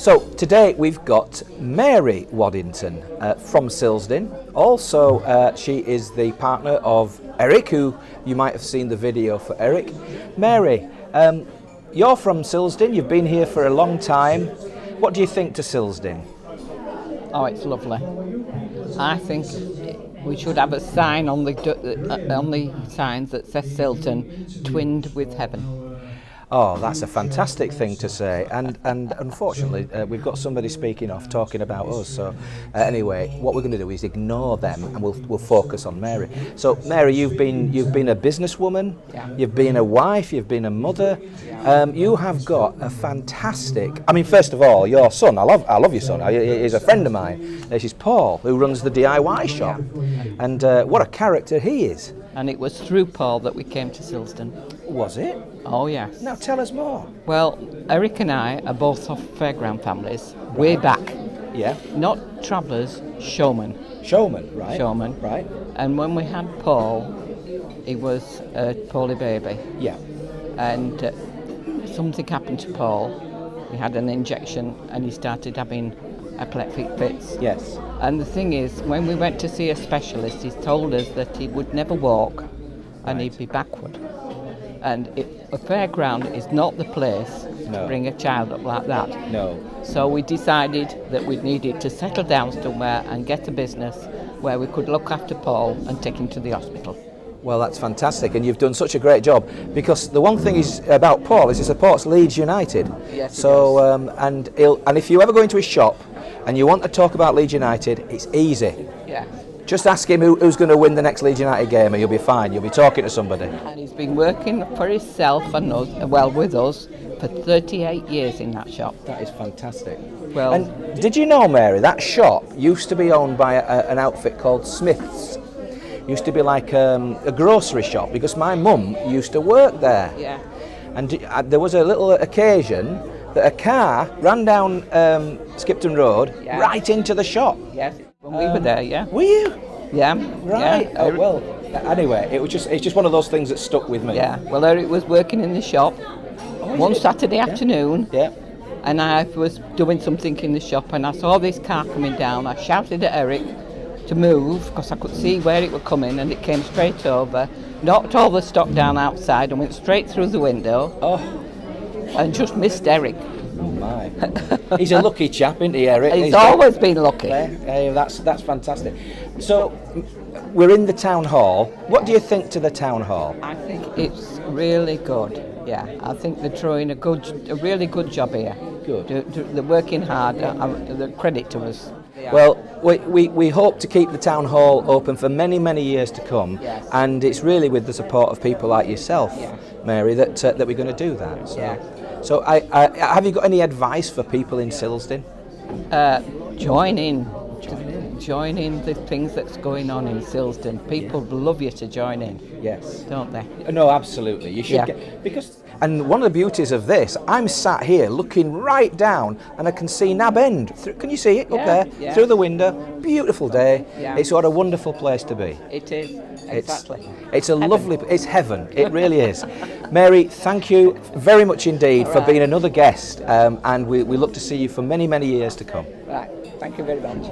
So today we've got Mary Waddington from Silsden. Also, she is the partner of Eric, who you might have seen the video for Eric. Mary, you're from Silsden. You've been here for a long time. What do you think to Silsden? Oh, it's lovely. I think we should have a sign on the signs that says Silsden, twinned with heaven. Oh, that's a fantastic thing to say, and unfortunately we've got somebody speaking off talking about us. So anyway, what we're going to do is ignore them, and we'll focus on Mary. So Mary, you've been a businesswoman, Yeah. You've been a wife, you've been a mother. Yeah. You have got a fantastic. I mean, first of all, your son. I love your son. He's a friend of mine. This is Paul, who runs the DIY shop, and what a character he is. And it was through Paul that we came to Silsden. Was it? Oh, yes. Now tell us more. Well, Eric and I are both of fairground families, way back. Yeah. Not travellers, showmen. Showman, right? Showman. Right. And when we had Paul, he was a poorly baby. Yeah. And something happened to Paul. He had an injection and he started having epileptic fits. Yes. And the thing is, when we went to see a specialist, he told us that he would never walk and he'd be backward. And a fairground is not the place to bring a child up like that. No. So we decided that we needed to settle down somewhere and get a business where we could look after Paul and take him to the hospital. Well, that's fantastic, and you've done such a great job, because the one thing is about Paul is he supports Leeds United. Yes, he so does. And if you ever go into his shop and you want to talk about Leeds United, it's easy. Yeah. Just ask him who's going to win the next Leeds United game, and you'll be fine. You'll be talking to somebody. And he's been working for himself and us, with us for 38 years in that shop. That is fantastic. Well, And did you know, Mary, that shop used to be owned by an outfit called Smith's. Used to be like a grocery shop, because my mum used to work there. yeah. And there was a little occasion that a car ran down Skipton Road Yeah. right into the shop. Yes. When we were there, yeah. Were you? Yeah. Right. Yeah. Oh, well, anyway, it's just one of those things that stuck with me. Yeah. Well, Eric was working in the shop one Saturday afternoon. Yeah. And I was doing something in the shop and I saw this car coming down. I shouted at Eric to move because I could see where it was coming, and it came straight over, knocked all the stock down outside and went straight through the window. Oh. And just missed Eric. Oh my. He's a lucky chap, isn't he, Eric? He's always been lucky. Hey, that's fantastic. So we're in the town hall. What do you think to the town hall? I think it's really good. Yeah, I think they're throwing a really good job here. Good. They're working hard. The credit to us. Well, we hope to keep the town hall open for many, many years to come. Yes. And it's really with the support of people like yourself, Yes. Mary, that we're going to do that. So, Yeah. so have you got any advice for people in Silsden? Join in. Join in the things that's going on in Silsden. People love you to join in, Yes. don't they? No, absolutely. You should Yeah. And one of the beauties of this, I'm sat here looking right down, and I can see Nab End. Can you see it up Yeah, there yeah. through the window? Beautiful day. Yeah. It's what a wonderful place to be. It is, exactly. It's lovely. It's heaven. It really is. Mary, thank you very much indeed for Right. being another guest, and we look to see you for many, many years to come. Right, thank you very much.